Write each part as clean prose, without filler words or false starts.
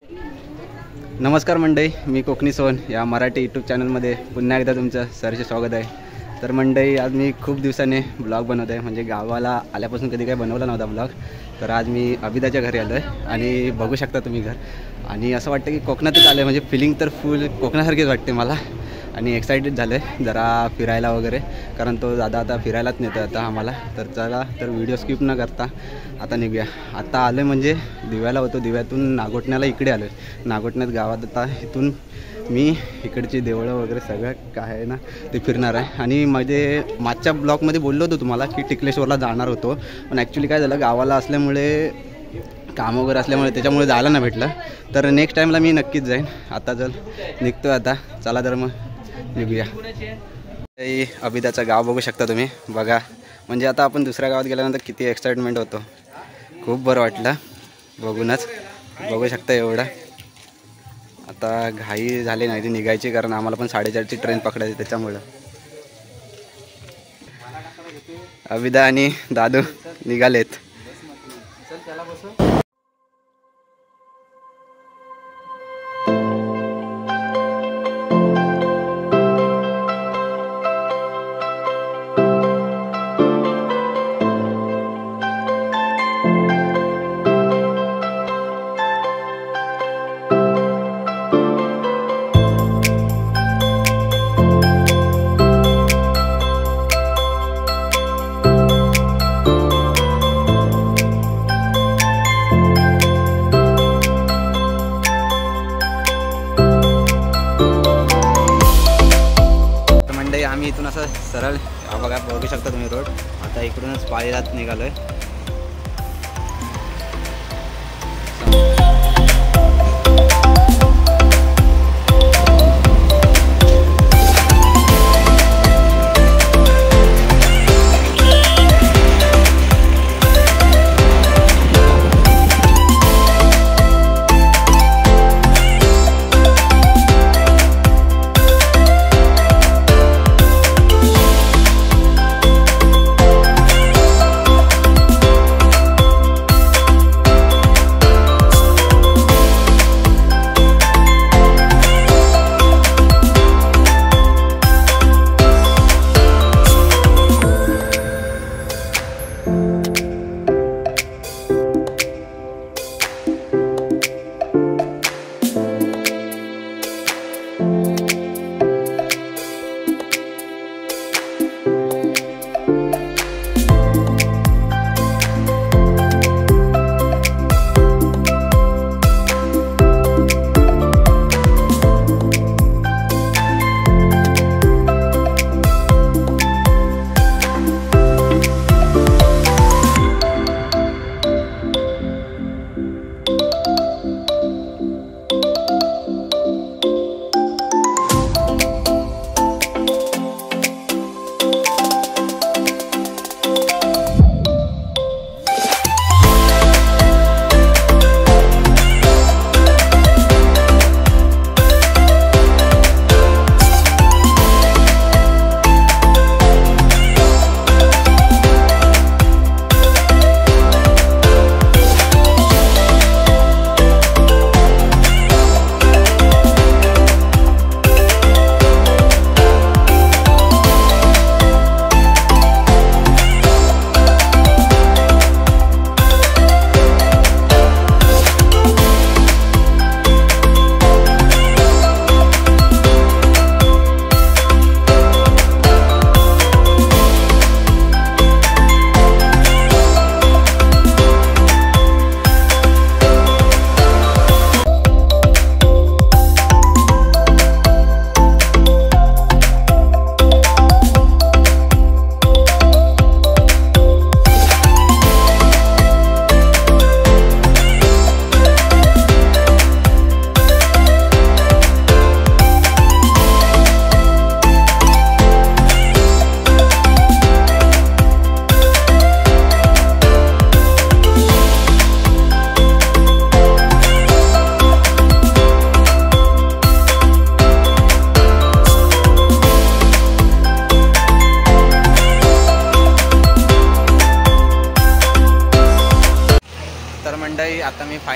नमस्कार मंडळी, मी कोकणी सोन या मराठी यूट्यूब चॅनलमध्ये पुन्हा एकदा तुमचं सहर्ष स्वागत आहे। तर मंडळी, आज मी खूप दिवसाने ब्लॉग बनवत आहे, म्हणजे गावाला आल्यापासून कधी काही बनवला नव्हता ब्लॉग। तर आज मी अभिदाच्या घरी आलो आहे आणि बघू शकता तुम्ही घर, आणि असं वाटतं की कोकणातच आलं आहे, म्हणजे फिलिंग तर फुल कोकणासारखीच वाटते मला। आणि एक्साइटेड झालं आहे जरा फिरायला वगैरे, कारण तो दादा आता फिरायलाच नेतो आता आम्हाला। तर चला, तर व्हिडिओ स्किप न करता आता निघूया। आता आलो आहे म्हणजे दिव्याला होतो, दिव्यातून नागोठण्याला इकडे आलो आहे। नागोठण्यात गावात आता इथून मी इकडची देवळं वगैरे सगळं काय आहे ना ते फिरणार आहे। आणि माझे मागच्या ब्लॉगमध्ये बोललो होतो तुम्हाला की टिकलेश्वरला जाणार होतो, पण ॲक्च्युली काय झालं, गावाला असल्यामुळे काम वगैरे असल्यामुळे त्याच्यामुळे जायला नाही भेटलं। तर नेक्स्ट टाईमला मी नक्कीच जाईन। आता चल निघतो आता, चला तर मग निघूया। अभिदाचं गाव बघू शकता तुम्ही, बघा म्हणजे आता आपण दुसऱ्या गावात गेल्यानंतर किती एक्साइटमेंट होतो, खूप बरं वाटलं बघूनच। बघू शकता एवढं। आता घाई झाली नाही ती निघायची, कारण आम्हाला पण 4:30ची ट्रेन पकडायची, त्याच्यामुळं अभिदा आणि दादू निघालेत। आम्ही इथून असं सरळ बघा, बघू शकता तुम्ही रोड। आता इकडूनच पायीलाच निघालोय।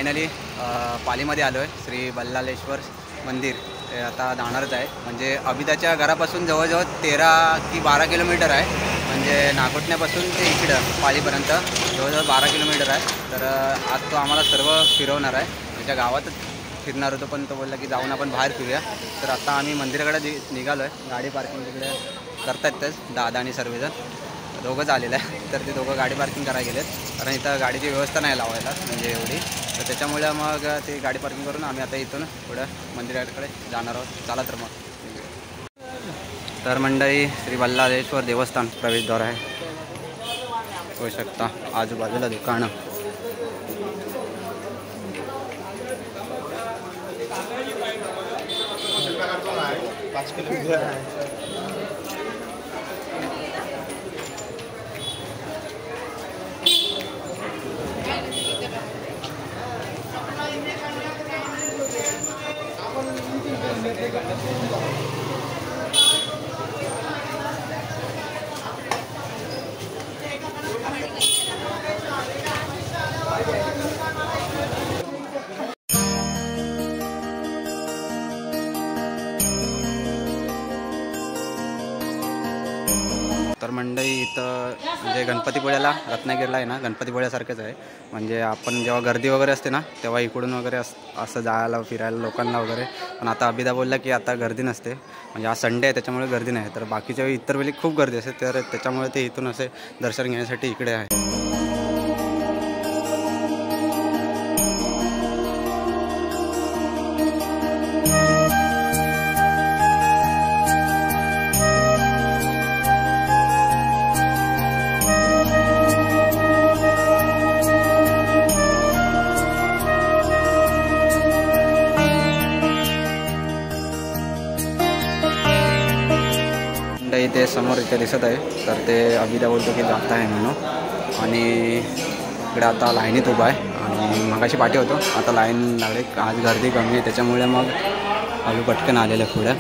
फायनली पालीमध्ये आलो आहे. श्री बल्लालेश्वर मंदिर हे आता जाणारच आहे. म्हणजे अभिदाच्या घरापासून जवळजवळ 13 की 12 किलोमीटर आहे. म्हणजे नागोठण्यापासून ते इकडं पालीपर्यंत जवळजवळ 12 किलोमीटर आहे. तर आज तो आम्हाला सर्व फिरवणार आहे. त्याच्या गावातच फिरणार होतो, पण तो बोलला की जाऊन आपण बाहेर फिरूया. तर आता आम्ही मंदिराकडे निघालो आहे. गाडी पार्किंग तिकडे करतात तेच दादा आणि सर्वजण दोघंच आलेलं आहे. तर ते दोघं गाडी पार्किंग करायला गेलेत, कारण इथं गाडीची व्यवस्था नाही लावायला म्हणजे एवढी. तर त्याच्यामुळे मग ते गाडी पार्किंग करून आम्ही आता इथून पुढं मंदिराकडे जाणार आहोत. चला तर मग. तर मंडळी श्री बल्लालेश्वर देवस्थान प्रवेशद्वार आहे. होऊ शकता आजूबाजूला दुकानं. तर मंडई इथं म्हणजे गणपतीपुळ्याला रत्नागिरीला आहे ना, गणपतीपुळ्यासारखंच आहे. म्हणजे आपण जेव्हा गर्दी वगैरे असते ना, तेव्हा इकडून वगैरे असं जायला फिरायला लोकांना वगैरे. पण आता अभिदा बोलला की आता गर्दी नसते, म्हणजे आज संडे आहे त्याच्यामुळे गर्दी नाही. तर बाकीच्या वेळी इतर वेळी खूप गर्दी असते, तर त्याच्यामुळे ते इथून असे दर्शन घेण्यासाठी इकडे आहे. इथे समोर इथे दिसत आहे. तर ते अभिदा बोलतो की जात आहे म्हणून. आणि इकडे आता लाईनीत उभा आहे. आणि मगाशी पाठी होतो, आता लाईन लागली. आज गर्दी कमी आहे त्याच्यामुळे मग आम्ही पटकन आलेलं पुढे.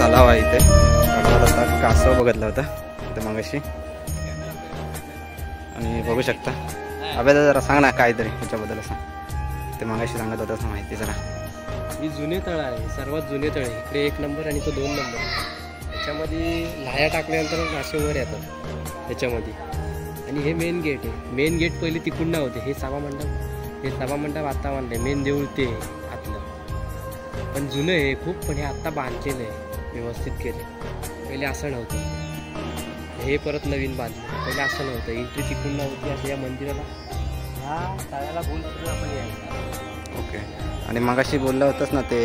तलाव आहे इथे. तलावात आता कासव बघितला होता ते मगाशी. आणि बघू शकता. अभ्यास जरा सांग ना काहीतरी त्याच्याबद्दल सांग. ते मगाशी सांगत होतं माहिती जरा. ही जुने तळ आहे, सर्वात जुने तळ आहे. इकडे 1 नंबर आणि तो 2 नंबर. त्याच्यामध्ये लाह्या टाकल्यानंतर मासे वगैरे येतात त्याच्यामध्ये. आणि हे मेन गेट आहे. मेन गेट पहिले तिकडून नव्हते. हे सभामंडप आता बांधले. मेन देऊळ ते आतलं. पण जुनं आहे खूप. पण हे आत्ता बांधलेलं आहे, व्यवस्थित केले. पहिले असं नव्हतं. हे परत नवीन बांधलं. पहिले असं नव्हतं. एंट्री तिकडून नव्हती. असं या मंदिराला ह्या तळ्याला गोल फिरून आपण यायचं. ओके. आणि मगाशी बोलला होतास ना ते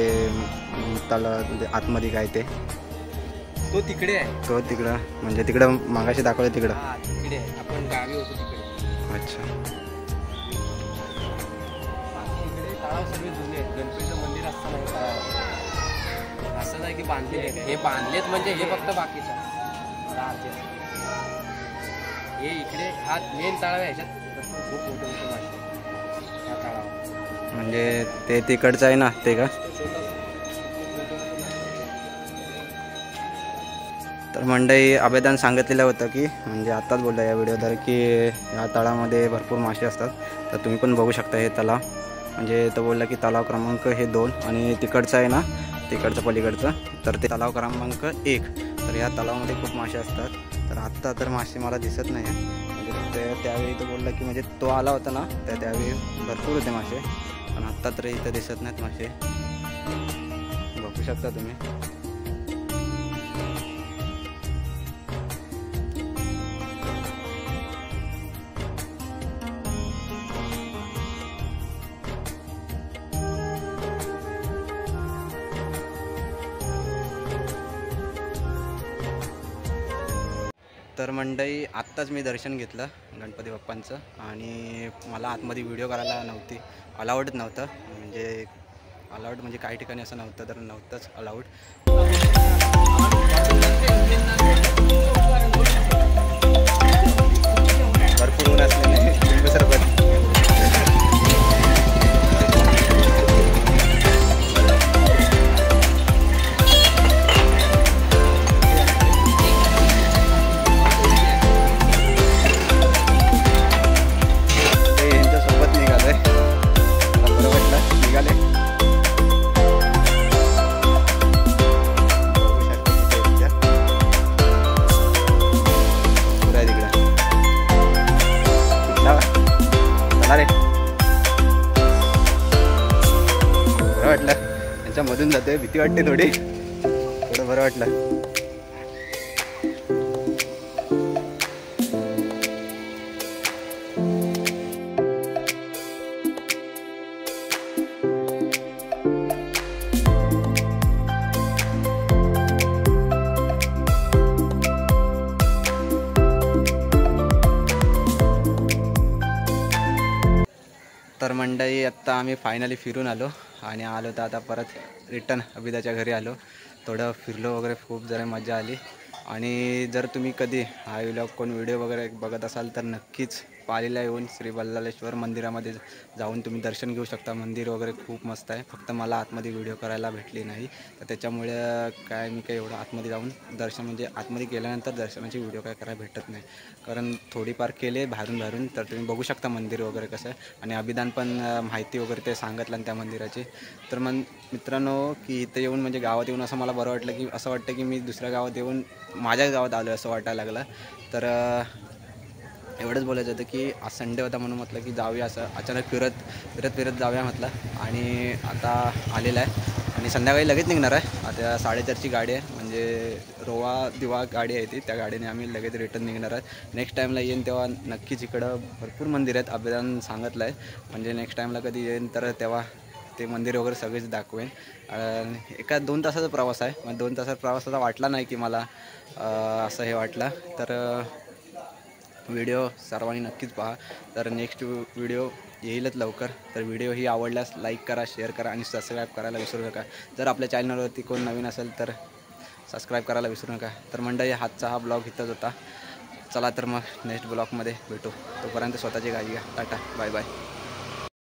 तलाव आतमध्ये काय ते तो तिकडे आहे. तो तिकडं म्हणजे तिकडं मगाशी दाखवलं तिकडं. तिकडे आहे. आपण गावी होतो तिकडे. अच्छा. इकडे तळाव सगळे जुने आहेत. गणपतीचं मंदिर असताना असं नाही की बांधले. हे बांधलेत म्हणजे हे फक्त बाकीचं. हे इकडे हा मेन तळाव आहे. ह्याच्यात खूप मोठे मोठे मासे ह्या तळावर. म्हणजे ते तिकडचं आहे ना ते का. तर मंडई अभेदान सांगितलेलं होतं की म्हणजे आत्ताच बोलला या व्हिडिओद्वारे की या तळामध्ये भरपूर मासे असतात. तर तुम्ही पण बघू शकता हे तलाव. म्हणजे तो बोलला की तलाव क्रमांक हे 2 आणि तिकडचं आहे ना तिकडचं पलीकडचं तर ते तलाव क्रमांक 1. तर या तलावामध्ये खूप मासे असतात. तर आत्ता तर मासे मला दिसत नाही आहे. म्हणजे त्यावेळी तो बोलला की म्हणजे तो आला होता ना त्यावेळी भरपूर होते मासे. पण आत्ता तर इथं दिसत नाहीत मासे. बघू शकता तुम्ही. तर मंडई आत्ताच मी दर्शन घेतलं गणपती बाप्पांचं आणि मला आतमध्ये व्हिडिओ करायला नव्हती अलाउडच नव्हतं म्हणजे अलाउड म्हणजे काही ठिकाणी असं नव्हतं तर नव्हतंच अलाउड. भरपूर ऊन असलेले लिंबू सरबत यांच्यासोबत निघालोय. बरं वाटलं निघाले. अरे बरं वाटलं यांच्यामधून जातोय भीती वाटते थोडी थोडं बरं वाटलं. तर मंडळी आत्ता आम्ही फायनली फिरून आलो आणि आलो तर आता परत रिटर्न अभिदाच्या घरी आलो. थोडं फिरलो वगैरे खूप जरा मजा आली. आणि जर तुम्ही कधी हा व्लॉग कोण व्हिडिओ वगैरे बघत असाल तर नक्कीच पालीला येऊन श्री बल्लाळेश्वर मंदिरामध्ये जाऊन तुम्ही दर्शन घेऊ शकता. मंदिर वगैरे खूप मस्त आहे. फक्त मला आतमध्ये व्हिडिओ करायला भेटली नाही तर त्याच्यामुळे काय मी काही एवढं आतमध्ये जाऊन दर्शन म्हणजे आतमध्ये गेल्यानंतर दर्शनाची व्हिडिओ काय करायला भेटत नाही कारण थोडीफार केले बाहेरून तर तुम्ही बघू शकता मंदिर वगैरे कसं आहे. आणि अभिदान पण माहिती वगैरे ते सांगितलं त्या मंदिराची. तर मग मित्रांनो की इथं येऊन म्हणजे गावात येऊन असं मला बरं वाटलं की असं वाटतं की मी दुसऱ्या गावात येऊन माझ्याच गावात आलो असं वाटायला लागलं. तर एवढंच बोलायचं होतं की आज संडे होता म्हणून म्हटलं की जाऊया असं अचानक फिरत जाऊया म्हटलं. आणि आता आलेलं आहे आणि संध्याकाळी लगेच निघणार आहे. आता 4:30ची गाडी आहे म्हणजे रोवा दिवा गाडी आहे ती त्या गाडीने आम्ही लगेच रिटर्न निघणार आहे. नेक्स्ट टाईमला येईन तेव्हा नक्कीच इकडं भरपूर मंदिर आहेत अभिदान सांगितलं आहे म्हणजे नेक्स्ट टाईमला कधी येईन तर तेव्हा ते मंदिर वगैरे सगळेच दाखवेन. एका 2 तासाचा प्रवास आहे मग 2 तासाचा प्रवास असा वाटला नाही की मला असं हे वाटलं. तर व्हिडिओ सर्वांनी नक्कीच पहा. तर नेक्स्ट व्हिडिओ येईलच लवकर. तर व्हिडिओ ही आवडल्यास लाईक करा शेअर करा आणि सबस्क्राईब करायला विसरू नका. जर आपल्या चॅनलवरती कोण नवीन असेल तर सबस्क्राईब करायला विसरू नका. तर मंडळी हातचा हा ब्लॉग इथंच होता. चला तर मग नेक्स्ट ब्लॉगमध्ये भेटू. तोपर्यंत स्वतःची काळजी घ्या. Tata bye bye.